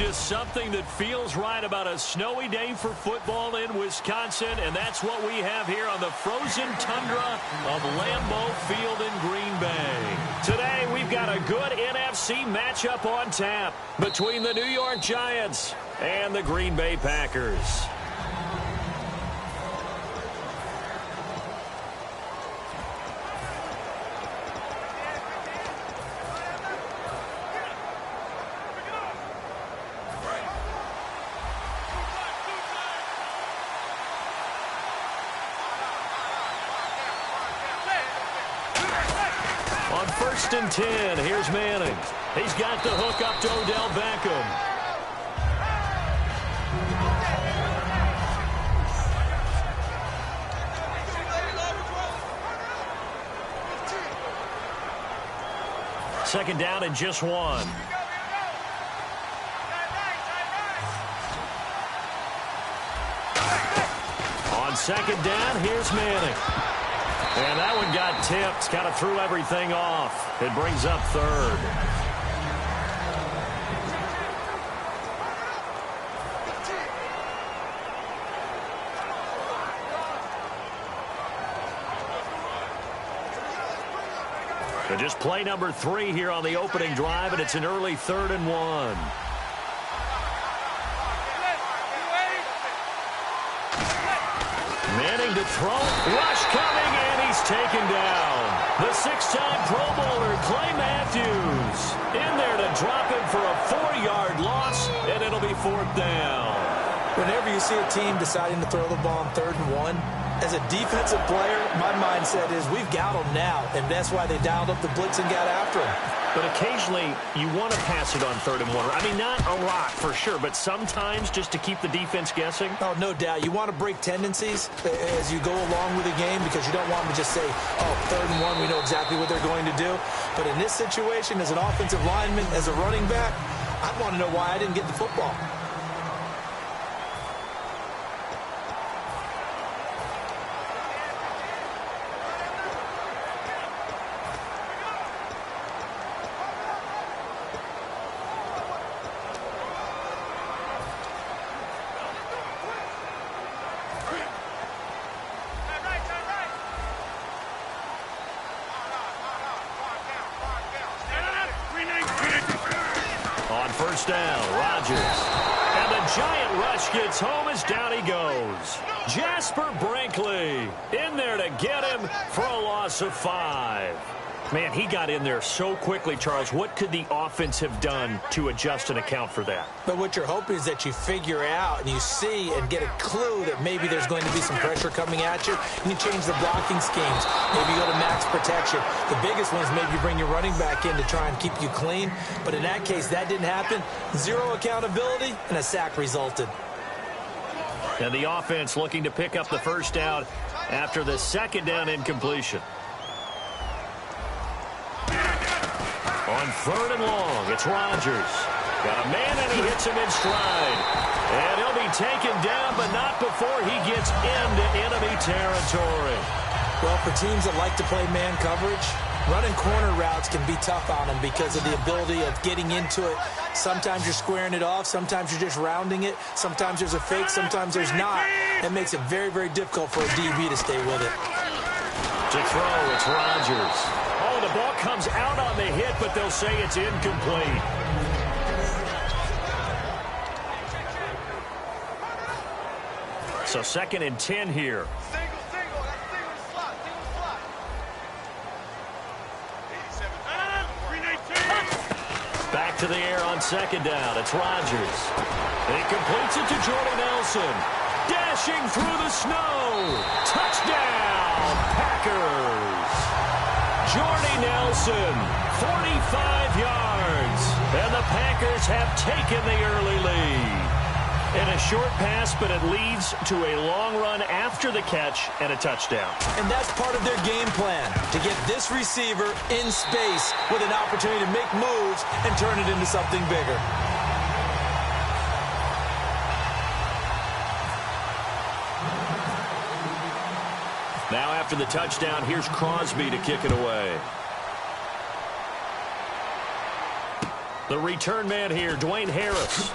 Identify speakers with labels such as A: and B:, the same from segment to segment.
A: just something that feels right about a snowy day for football in Wisconsin, and that's what we have here on the frozen tundra of Lambeau Field in Green Bay. Today, we've got a good NFC matchup on tap between the New York Giants and the Green Bay Packers. On 1st and 10, here's Manning. He's got the hook up to Odell Beckham. Second down and just one. On second down, here's Manning. And that one got tipped, kind of threw everything off. It brings up third. So just play number 3 here on the opening drive, and it's an early 3rd and 1. Manning to throw. Rush coming, and he's taken down. The 6-time Pro Bowler, Clay Matthews, in there to drop him for a 4-yard loss, and it'll be 4th down.
B: Whenever you see a team deciding to throw the ball on 3rd and 1, as a defensive player, my mindset is we've got them now, and that's why they dialed up the blitz and got after him.
A: But occasionally, you want to pass it on 3rd and 1. I mean, not a lot for sure, but sometimes just to keep the defense guessing.
B: Oh, no doubt. You want to break tendencies as you go along with the game because you don't want them to just say, oh, 3rd and 1, we know exactly what they're going to do. But in this situation, as an offensive lineman, as a running back, I want to know why I didn't get the football.
A: First down, Rodgers. And the giant rush gets home as down he goes. Jasper Brinkley in there to get him for a loss of 5. Man, he got in there so quickly, Charles. What could the offense have done to adjust and account for that?
B: But what you're hoping is that you figure out and you see and get a clue that maybe there's going to be some pressure coming at you. And you change the blocking schemes. Maybe you go to max protection. The biggest one is maybe you bring your running back in to try and keep you clean. But in that case, that didn't happen. 0 accountability, and a sack resulted.
A: And the offense looking to pick up the first down after the second down incompletion. On 3rd and long, it's Rodgers. Got a man, and he hits him in stride. And he'll be taken down, but not before he gets into enemy territory.
B: Well, for teams that like to play man coverage, running corner routes can be tough on them because of the ability of getting into it. Sometimes you're squaring it off. Sometimes you're just rounding it. Sometimes there's a fake. Sometimes there's not. That makes it very, very difficult for a DB to stay with it.
A: To throw, it's Rodgers. Oh, the ball comes out on the hit, but they'll say it's incomplete. So 2nd and 10 here. Back to the air on 2nd down. It's Rodgers. And he completes it to Jordy Nelson. Dashing through the snow. Touchdown, Packers. Jordy Nelson, 45 yards. And the Packers have taken the early lead. And a short pass, but it leads to a long run after the catch and a touchdown.
B: And that's part of their game plan, to get this receiver in space with an opportunity to make moves and turn it into something bigger.
A: Now after the touchdown, here's Crosby to kick it away. The return man here, Dwayne Harris.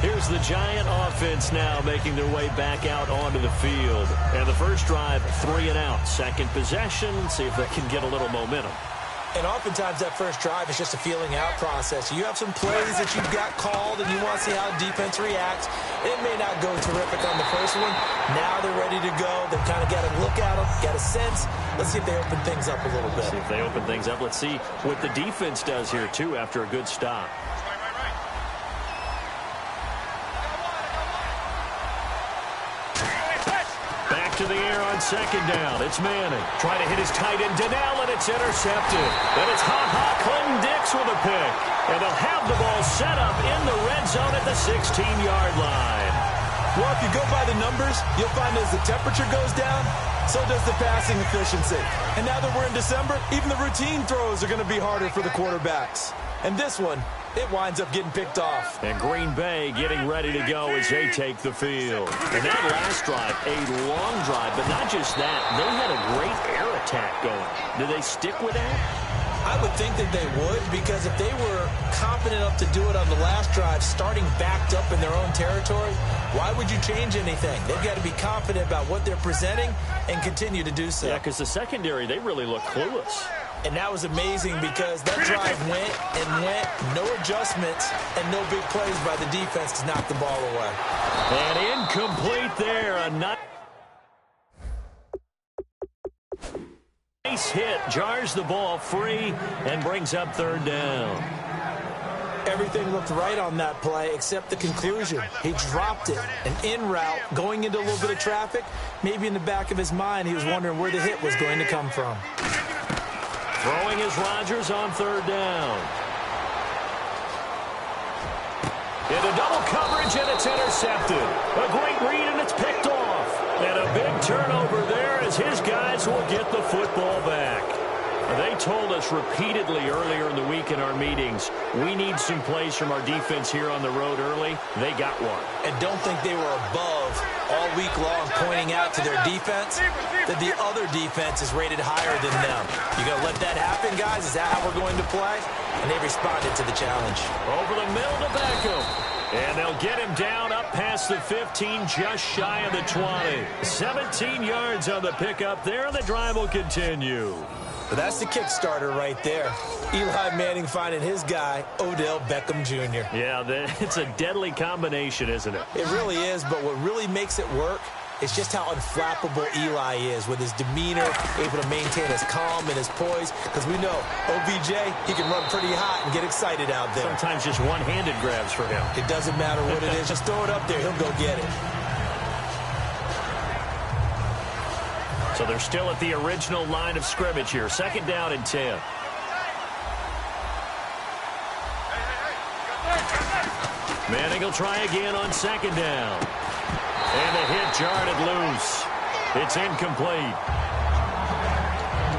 A: Here's the Giant offense now making their way back out onto the field. And the first drive, 3 and out. Second possession, see if they can get a little momentum.
B: And oftentimes that first drive is just a feeling out process. You have some plays that you've got called and you want to see how defense reacts. It may not go terrific on the first one. Now they're ready to go. They've kind of got to look at them, got a sense. Let's see if they open things up a little bit.
A: See if they open things up. Let's see what the defense does here, too, after a good stop. To the air on second down. It's Manning. Trying to hit his tight end, Donnell, and it's intercepted. Then it's Clinton Dix with a pick. And they'll have the ball set up in the red zone at the 16-yard line.
C: Well, if you go by the numbers, you'll find as the temperature goes down, so does the passing efficiency. And now that we're in December, even the routine throws are going to be harder for the quarterbacks. And this one, it winds up getting picked off.
A: And Green Bay getting ready to go as they take the field. And that last drive, a long drive, but not just that. They had a great air attack going. Do they stick with that?
B: I would think that they would, because if they were confident enough to do it on the last drive, starting backed up in their own territory, why would you change anything? They've got to be confident about what they're presenting and continue to do so.
A: Yeah, because the secondary, they really look clueless.
B: And that was amazing because that drive went and went, no adjustments, and no big plays by the defense to knock the ball away.
A: And incomplete there. A nice hit, jars the ball free, and brings up third down.
B: Everything looked right on that play except the conclusion. He dropped it, an in route, going into a little bit of traffic. Maybe in the back of his mind, he was wondering where the hit was going to come from.
A: Throwing is Rodgers on third down. Into double coverage, and it's intercepted. A great read, and it's picked off. And a big turnover there as his guys will get the football back. They told us repeatedly earlier in the week in our meetings, we need some plays from our defense here on the road early. They got one.
B: And don't think they were above all week long pointing out to their defense that the other defense is rated higher than them. You going to let that happen, guys? Is that how we're going to play? And they responded to the challenge.
A: Over the middle to Beckham. And they'll get him down up past the 15, just shy of the 20. 17 yards on the pickup there, and the drive will continue.
B: But that's the Kickstarter right there. Eli Manning finding his guy, Odell Beckham Jr.
A: Yeah, it's a deadly combination, isn't it?
B: It really is, but what really makes it work is just how unflappable Eli is with his demeanor, able to maintain his calm and his poise. Because we know, OBJ, he can run pretty hot and get excited out there.
A: Sometimes just one-handed grabs for him.
B: It doesn't matter what it is. Just throw it up there. He'll go get it.
A: So they're still at the original line of scrimmage here. Second down and 10. Manning will try again on second down. And the hit jarred it loose. It's incomplete.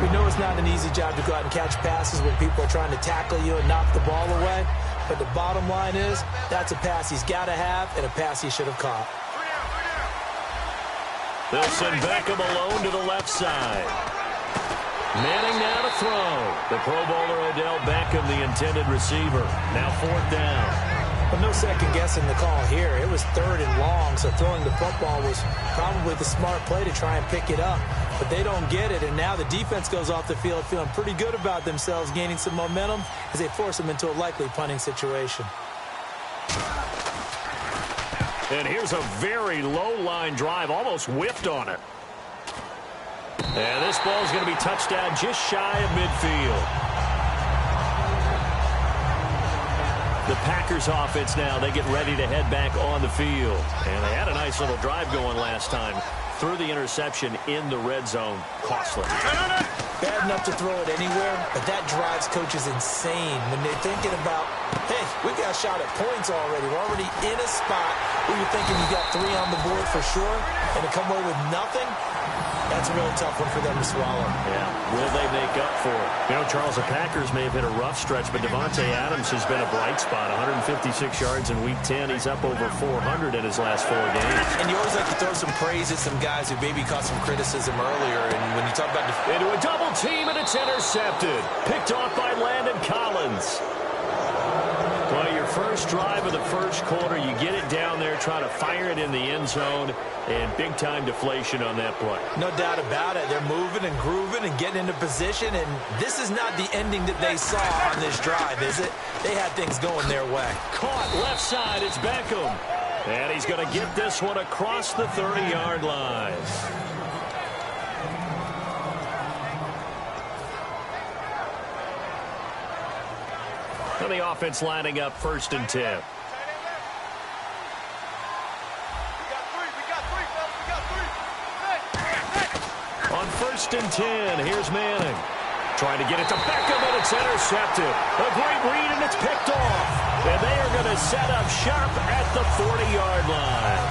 B: We know it's not an easy job to go out and catch passes when people are trying to tackle you and knock the ball away. But the bottom line is, that's a pass he's got to have and a pass he should have caught.
A: They'll send Beckham alone to the left side. Manning now to throw. The Pro Bowler Odell Beckham, the intended receiver. Now fourth down.
B: But no second guessing the call here. It was third and long, so throwing the football was probably the smart play to try and pick it up. But they don't get it, and now the defense goes off the field feeling pretty good about themselves, gaining some momentum as they force them into a likely punting situation.
A: And here's a very low-line drive, almost whiffed on it. And this ball is going to be touchdown just shy of midfield. The Packers offense now, they get ready to head back on the field. And they had a nice little drive going last time. Threw the interception in the red zone. Costly.
B: Bad enough to throw it anywhere, but that drives coaches insane when they're thinking about, hey, we got a shot at points already. We're already in a spot where you're thinking you got 3 on the board for sure, and to come away with nothing, That's a really tough one for them to swallow.
A: Yeah, will they make up for it? You know, Charles, the Packers may have hit a rough stretch, but Davante Adams has been a bright spot. 156 yards in Week 10. He's up over 400 in his last 4 games.
B: And you always like to throw some praise at some guys who maybe caught some criticism earlier. And when you talk about...
A: Into a double team, and it's intercepted. Picked off by Landon Collins. Well, your first drive of the first quarter, you get it down there, try to fire it in the end zone, and big-time deflation on that play.
B: No doubt about it. They're moving and grooving and getting into position, and this is not the ending that they saw on this drive, is it? They had things going their way.
A: Caught left side, it's Beckham. And he's going to get this one across the 30-yard line. And the offense lining up 1st and 10. On 1st and 10, here's Manning. Trying to get it to Beckham, and it's intercepted. A great read, and it's picked off. And they are going to set up sharp at the 40-yard line.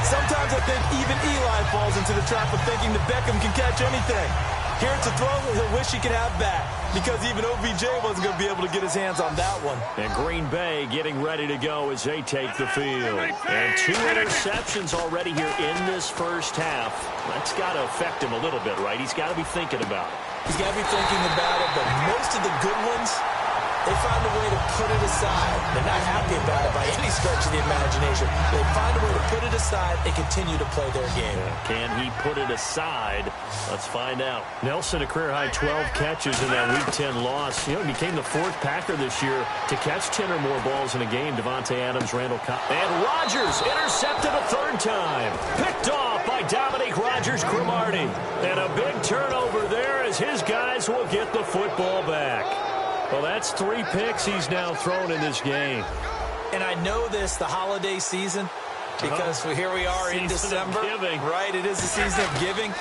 C: Sometimes I think even Eli falls into the trap of thinking that Beckham can catch anything. Here it's a throw he'll wish he could have back, because even OBJ wasn't going to be able to get his hands on that one.
A: And Green Bay getting ready to go as they take the field. And 2 interceptions already here in this first half. That's got to affect him a little bit, right? He's got to be thinking about it.
B: He's got to be thinking about it, but most of the good ones, they find a way to put it aside. They're not happy about it by any stretch of the imagination. They find a way to put it aside and continue to play their game.
A: Yeah, can he put it aside? Let's find out. Nelson, a career-high 12 catches in that Week 10 loss. You know, he became the 4th Packer this year to catch 10 or more balls in a game. Davante Adams, Randall Cobb. And Rodgers intercepted a 3rd time. Picked off by Dominique Rodgers-Cromartie. And a big turnover there as his guys will get the football back. Well, that's 3 picks he's now thrown in this game.
B: And I know this, the holiday season, because here we are in December. Right, it is the season of giving.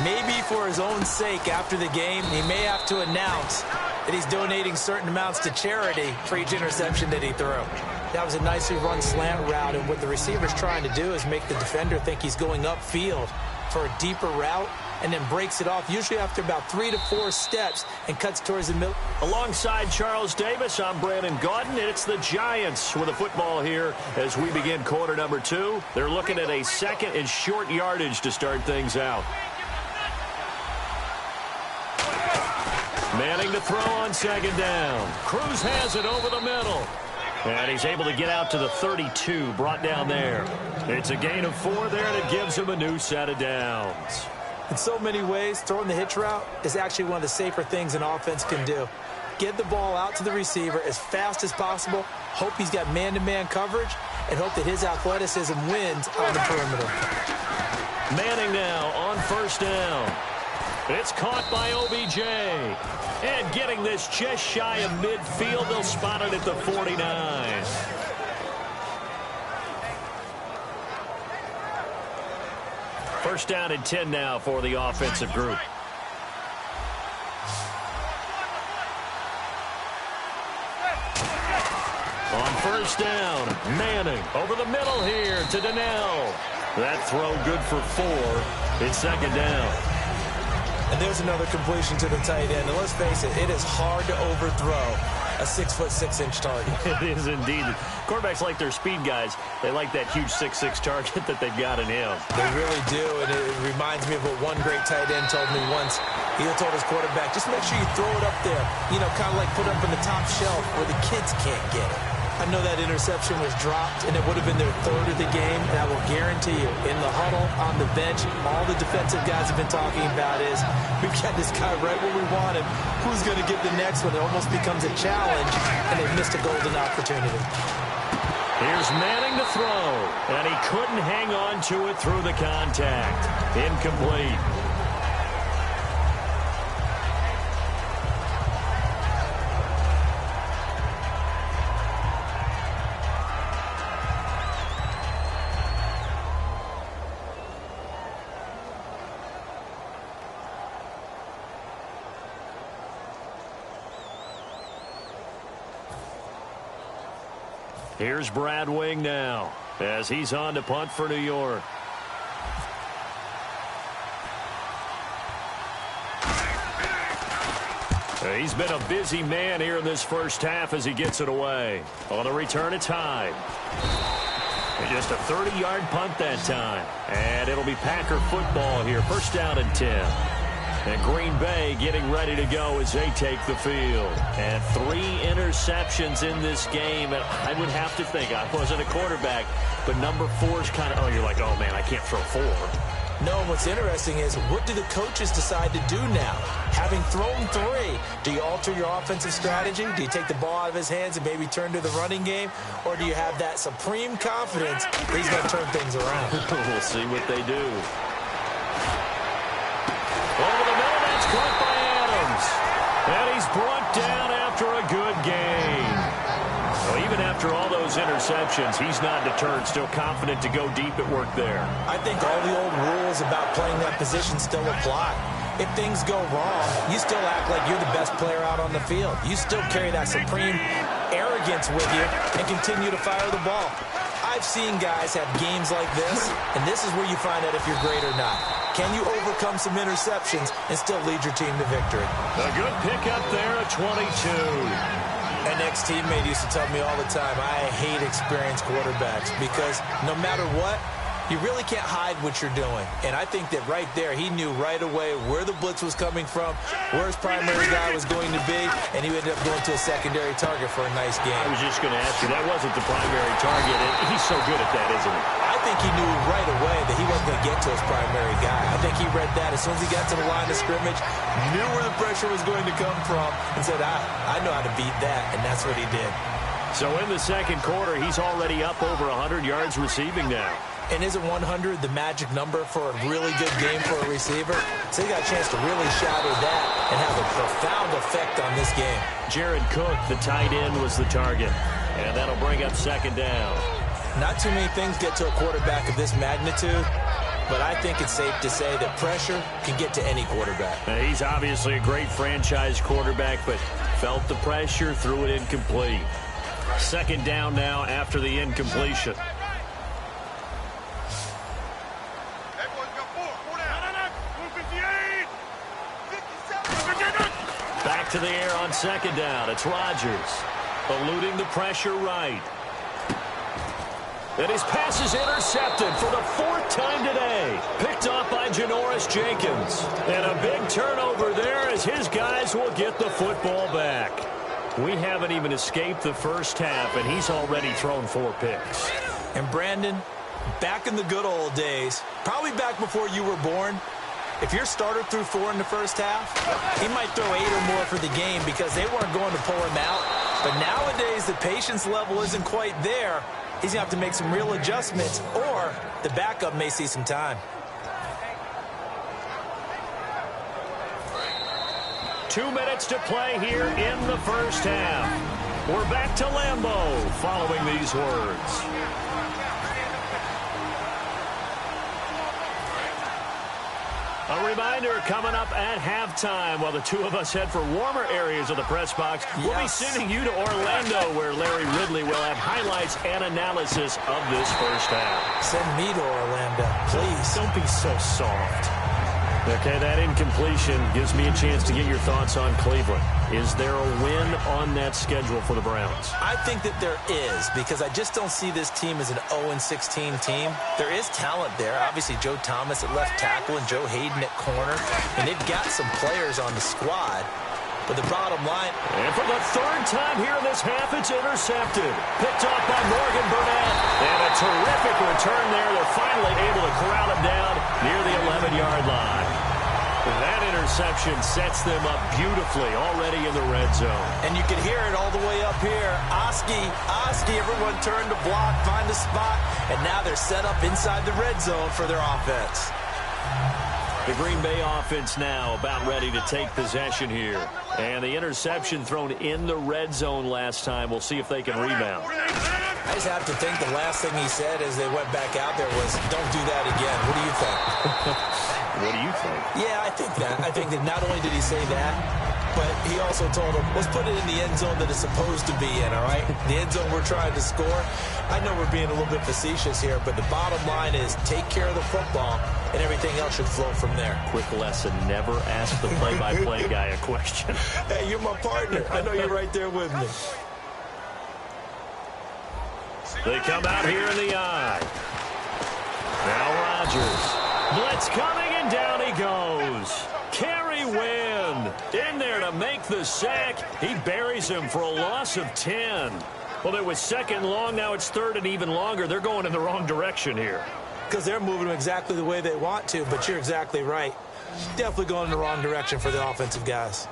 B: Maybe for his own sake after the game, he may have to announce that he's donating certain amounts to charity for each interception that he threw. That was a nicely run slant route, and what the receiver's trying to do is make the defender think he's going upfield for a deeper route, and then breaks it off, usually after about 3 to 4 steps, and cuts towards the middle.
A: Alongside Charles Davis, I'm Brandon Gaudin, and it's the Giants with the football here as we begin quarter number 2. They're looking at a 2nd and short yardage to start things out. Manning to throw on 2nd down. Cruz has it over the middle. And he's able to get out to the 32, brought down there. It's a gain of 4 there, and it gives him a new set of downs.
B: In so many ways, throwing the hitch route is actually one of the safer things an offense can do. Get the ball out to the receiver as fast as possible, hope he's got man-to-man coverage, and hope that his athleticism wins on the perimeter.
A: Manning now on 1st down. It's caught by OBJ. And getting this just shy of midfield, they'll spot it at the 49. First down and 10 now for the offensive group. On 1st down, Manning over the middle here to Donnell. That throw good for 4. It's 2nd down.
B: And there's another completion to the tight end. And let's face it is hard to overthrow a 6'6" target.
A: It is indeed. Quarterbacks like their speed guys. They like that huge 6'6" target that they've got in him.
B: They really do, and it reminds me of what one great tight end told me once. He told his quarterback, just make sure you throw it up there, you know, kind of like put it up on the top shelf where the kids can't get it. I know that interception was dropped, and it would have been their 3rd of the game, and I will guarantee you, in the huddle, on the bench, all the defensive guys have been talking about is, we've got this guy right where we want him. Who's going to get the next one? It almost becomes a challenge, and they've missed a golden opportunity.
A: Here's Manning to throw, and he couldn't hang on to it through the contact. Incomplete. Here's Brad Wing now as he's on to punt for New York. He's been a busy man here in this first half as he gets it away. On the return, it's Hyde. And just a 30-yard punt that time. And it'll be Packer football here. First down and 10. And Green Bay getting ready to go as they take the field. And 3 interceptions in this game. And I would have to think, I wasn't a quarterback, but number 4 is kind of, oh, you're like, oh, man, I can't throw 4.
B: No, what's interesting is, what do the coaches decide to do now? Having thrown 3, do you alter your offensive strategy? Do you take the ball out of his hands and maybe turn to the running game? Or do you have that supreme confidence that he's going to turn things around?
A: We'll see what they do. Over the middle, that's caught by Adams. And he's brought down after a good game. Well, even after all those interceptions, he's not deterred, still confident to go deep at work there.
B: I think all the old rules about playing that position still apply. If things go wrong, you still act like you're the best player out on the field. You still carry that supreme arrogance with you and continue to fire the ball. I've seen guys have games like this, and this is where you find out if you're great or not. Can you overcome some interceptions and still lead your team to victory?
A: A good pickup there at 22.
B: An ex-teammate used to tell me all the time, I hate experienced quarterbacks because no matter what, you really can't hide what you're doing. And I think that right there, he knew right away where the blitz was coming from, where his primary guy was going to be, and he ended up going to a secondary target for a nice game.
A: I was just going to ask you, that wasn't the primary target, and he's so good at that, isn't he?
B: I think he knew right away that he wasn't going to get to his primary guy. I think he read that as soon as he got to the line of scrimmage, knew where the pressure was going to come from, and said, I know how to beat that, and that's what he did.
A: So in the second quarter, he's already up over 100 yards receiving now.
B: And isn't 100 the magic number for a really good game for a receiver? So he got a chance to really shatter that and have a profound effect on this game.
A: Jared Cook, the tight end, was the target. And that'll bring up second down.
B: Not too many things get to a quarterback of this magnitude, but I think it's safe to say that pressure can get to any quarterback.
A: Now, he's obviously a great franchise quarterback, but felt the pressure, threw it incomplete. Second down now after the incompletion. Back to the air on second down. It's Rodgers, eluding the pressure right. And his pass is intercepted for the 4th time today. Picked off by Janoris Jenkins. And a big turnover there as his guys will get the football back. We haven't even escaped the first half, and he's already thrown 4 picks.
B: And Brandon, back in the good old days, probably back before you were born, if your starter threw 4 in the first half, he might throw 8 or more for the game because they weren't going to pull him out. But nowadays, the patience level isn't quite there. He's going to have to make some real adjustments, or the backup may see some time.
A: 2 minutes to play here in the first half. We're back to Lambeau following these words. A reminder coming up at halftime while the two of us head for warmer areas of the press box. We'll be sending you to Orlando where Larry Ridley will have highlights and analysis of this first half.
B: Send me to Orlando, please.
A: Don't be so soft. Okay, that incompletion gives me a chance to get your thoughts on Cleveland. Is there a win on that schedule for the Browns?
B: I think that there is, because I just don't see this team as an 0-16 team. There is talent there. Obviously, Joe Thomas at left tackle and Joe Hayden at corner. And they've got some players on the squad. But the bottom line...
A: And for the 3rd time here in this half, it's intercepted. Picked off by Morgan Burnett. And a terrific return there. They're finally able to corral him down near the 11-yard line. That interception sets them up beautifully already in the red zone.
B: And you can hear it all the way up here. Oski, everyone turned to block, find a spot, and now they're set up inside the red zone for their offense.
A: The Green Bay offense now about ready to take possession here. And the interception thrown in the red zone last time. We'll see if they can rebound.
B: I just have to think the last thing he said as they went back out there was, don't do that again. What do you think?
A: What do you think?
B: Yeah, I think that. I think that not only did he say that, but he also told him, let's put it in the end zone that it's supposed to be in, all right? The end zone we're trying to score. I know we're being a little bit facetious here, but the bottom line is take care of the football, and everything else should flow from there.
A: Quick lesson, never ask the play-by-play guy a question.
B: Hey, you're my partner. I know you're right there with me.
A: They come out here in the eye. Now Rodgers. Blitz coming, and down he goes. Kerry Wynn in there to make the sack. He buries him for a loss of 10. Well, it was second long. Now it's third and even longer. They're going in the wrong direction here.
B: Because they're moving them exactly the way they want to, but you're exactly right. Definitely going in the wrong direction for the offensive guys.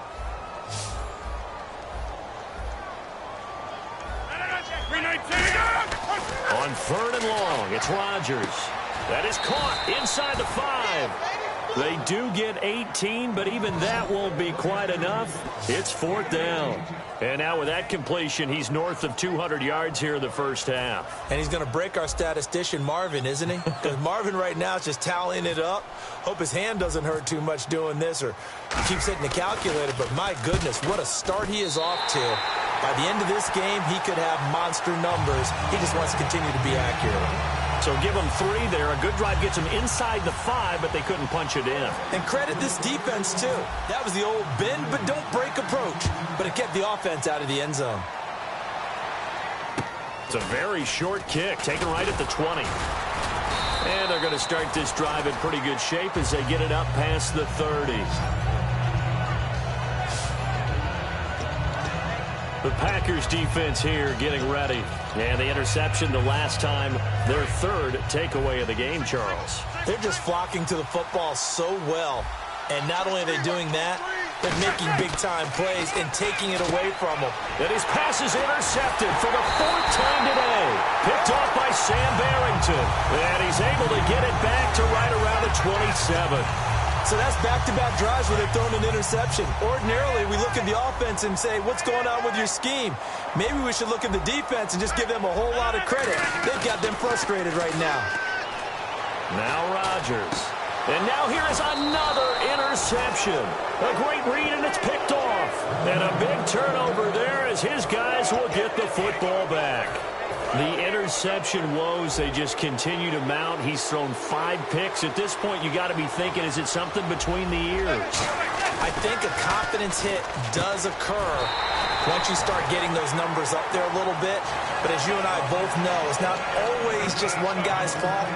A: On third and long, it's Rodgers. That is caught inside the 5. They do get 18, but even that won't be quite enough. It's fourth down. And now with that completion, he's north of 200 yards here in the first half.
B: And he's going to break our statistician, Marvin, isn't he? Because Marvin right now is just tallying it up. Hope his hand doesn't hurt too much doing this, or he keeps hitting the calculator. But my goodness, what a start he is off to. By the end of this game, he could have monster numbers. He just wants to continue to be accurate.
A: So give them 3 there. A good drive gets them inside the 5, but they couldn't punch it in.
B: And credit this defense, too. That was the old bend but don't break approach. But it kept the offense out of the end zone.
A: It's a very short kick, taken right at the 20. And they're going to start this drive in pretty good shape as they get it up past the 30. The Packers defense here getting ready. And the interception the last time, their third takeaway of the game, Charles.
B: They're just flocking to the football so well. And not only are they doing that, they're making big-time plays and taking it away from them.
A: And his pass is intercepted for the 4th time today. Picked off by Sam Barrington. And he's able to get it back to right around the 27.
B: So that's back-to-back drives where they've thrown an interception. Ordinarily, we look at the offense and say, what's going on with your scheme? Maybe we should look at the defense and just give them a whole lot of credit. They've got them frustrated right now.
A: Now Rodgers. And now here is another interception. A great read, and it's picked off. And a big turnover there as his guys will get the football back. The interception woes, they just continue to mount. He's thrown 5 picks. At this point, you got to be thinking, is it something between the ears?
B: I think a confidence hit does occur once you start getting those numbers up there a little bit. But as you and I both know, it's not always just one guy's fault.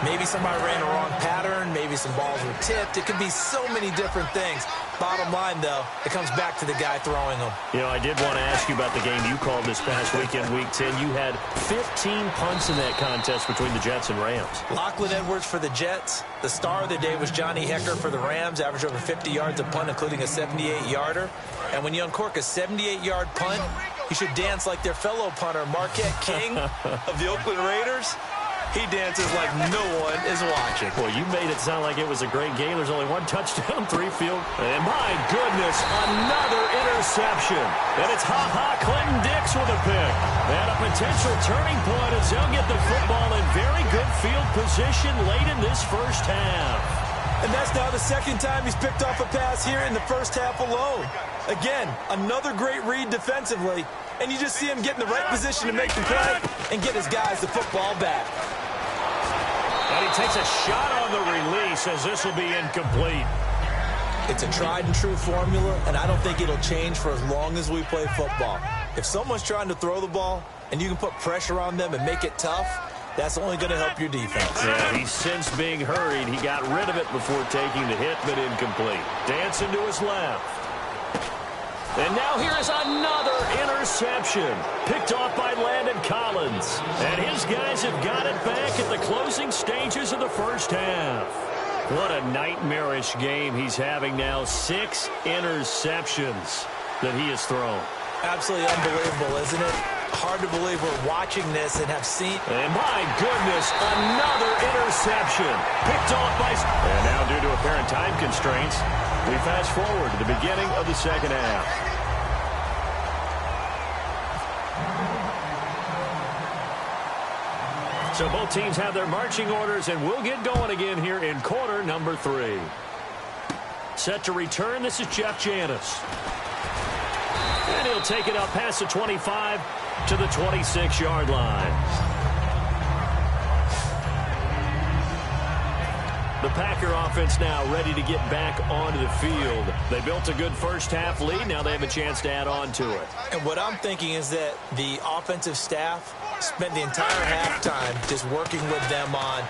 B: Maybe somebody ran a wrong pattern. Maybe some balls were tipped. It could be so many different things. Bottom line, though, it comes back to the guy throwing them.
A: You know, I did want to ask you about the game you called this past weekend, Week 10. You had 15 punts in that contest between the Jets and Rams.
B: Lachlan Edwards for the Jets. The star of the day was Johnny Hecker for the Rams, averaged over 50 yards a punt, including a 78-yarder. And when you uncork a 78-yard punt, you should dance like their fellow punter, Marquette King of the Oakland Raiders. He dances like no one is watching.
A: Well, you made it sound like it was a great game. There's only 1 touchdown, 3 field. And my goodness, another interception. And it's Clinton Dix with a pick. And a potential turning point as they'll get the football in very good field position late in this first half.
B: And that's now the second time he's picked off a pass here in the first half alone. Again, another great read defensively. And you just see him get in the right position to make the play and get his guys the football back.
A: And he takes a shot on the release as this will be incomplete.
B: It's a tried-and-true formula, and I don't think it'll change for as long as we play football. If someone's trying to throw the ball and you can put pressure on them and make it tough, that's only going to help your defense.
A: Yeah, he's since being hurried. He got rid of it before taking the hit, but incomplete. Dancing to his left. And now here is another interception. Picked off by Landon Collins. And his guys have got it back at the closing stages of the first half. What a nightmarish game he's having now. 6 interceptions that he has thrown.
B: Absolutely unbelievable, isn't it? Hard to believe we're watching this and have seen.
A: And my goodness, another interception. Picked off by... And now due to apparent time constraints, we fast forward to the beginning of the second half. So both teams have their marching orders, and we'll get going again here in quarter number 3. Set to return, this is Jeff Janis. And he'll take it up past the 25 to the 26-yard line. The Packer offense now ready to get back onto the field. They built a good first-half lead. Now they have a chance to add on to it.
B: And what I'm thinking is that the offensive staff spent the entire halftime just working with them on,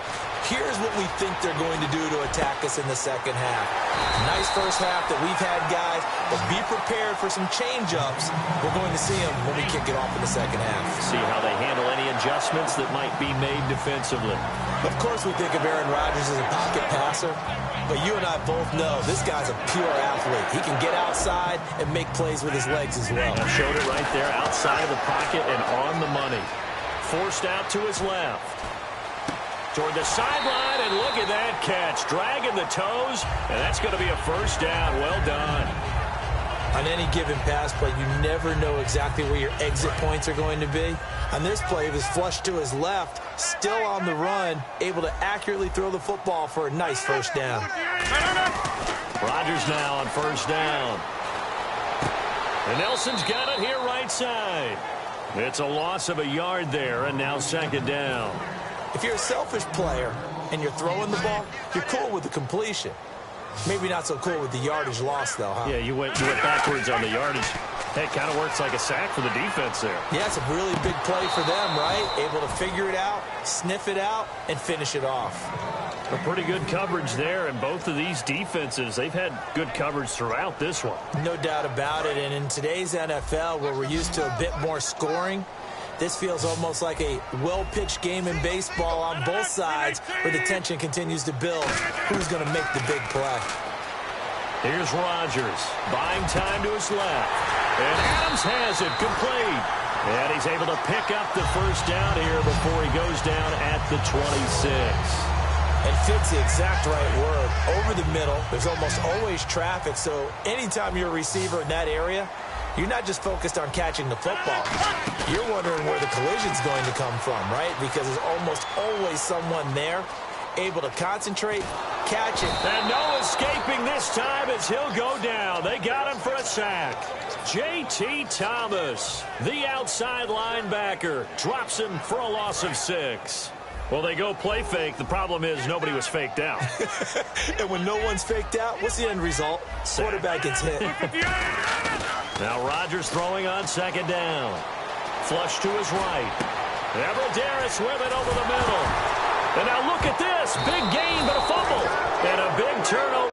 B: here's what we think they're going to do to attack us in the second half. Nice first half that we've had, guys, but be prepared for some change-ups. We're going to see them when we kick it off in the second half.
A: See how they handle any adjustments that might be made defensively.
B: Of course we think of Aaron Rodgers as a pocket passer, but you and I both know this guy's a pure athlete. He can get outside and make plays with his legs as well.
A: I showed it right there, outside of the pocket and on the money. Forced out to his left. Toward the sideline, and look at that catch. Dragging the toes, and that's going to be a first down. Well done.
B: On any given pass play, you never know exactly where your exit points are going to be. On this play, he was flushed to his left, still on the run, able to accurately throw the football for a nice first down.
A: Rodgers now on first down. And Nelson's got it here right side. It's a loss of a yard there, and now second down.
B: If you're a selfish player and you're throwing the ball, you're cool with the completion. Maybe not so cool with the yardage loss, though, huh?
A: Yeah, you went backwards on the yardage. Hey, it kind of works like a sack for the defense there.
B: Yeah, it's a really big play for them, right? Able to figure it out, sniff it out, and finish it off.
A: A pretty good coverage there, and both of these defenses, they've had good coverage throughout this one.
B: No doubt about it, and in today's NFL, where we're used to a bit more scoring, this feels almost like a well-pitched game in baseball on both sides where the tension continues to build. Who's going to make the big play?
A: Here's Rodgers, buying time to his left. And Adams has it, complete. And he's able to pick up the first down here before he goes down at the 26.
B: And fits the exact right word. Over the middle, there's almost always traffic, so anytime you're a receiver in that area, you're not just focused on catching the football. You're wondering where the collision's going to come from, right? Because there's almost always someone there able to concentrate, catch it.
A: And no escaping this time as he'll go down. They got him for a sack. J.T. Thomas, the outside linebacker, drops him for a loss of 6. Well, they go play fake. The problem is nobody was faked out.
B: And when no one's faked out, what's the end result? Quarterback gets hit.
A: Now Rodgers throwing on second down. Flush to his right. Everett with it over the middle. And now look at this. Big gain, but a fumble. And a big turnover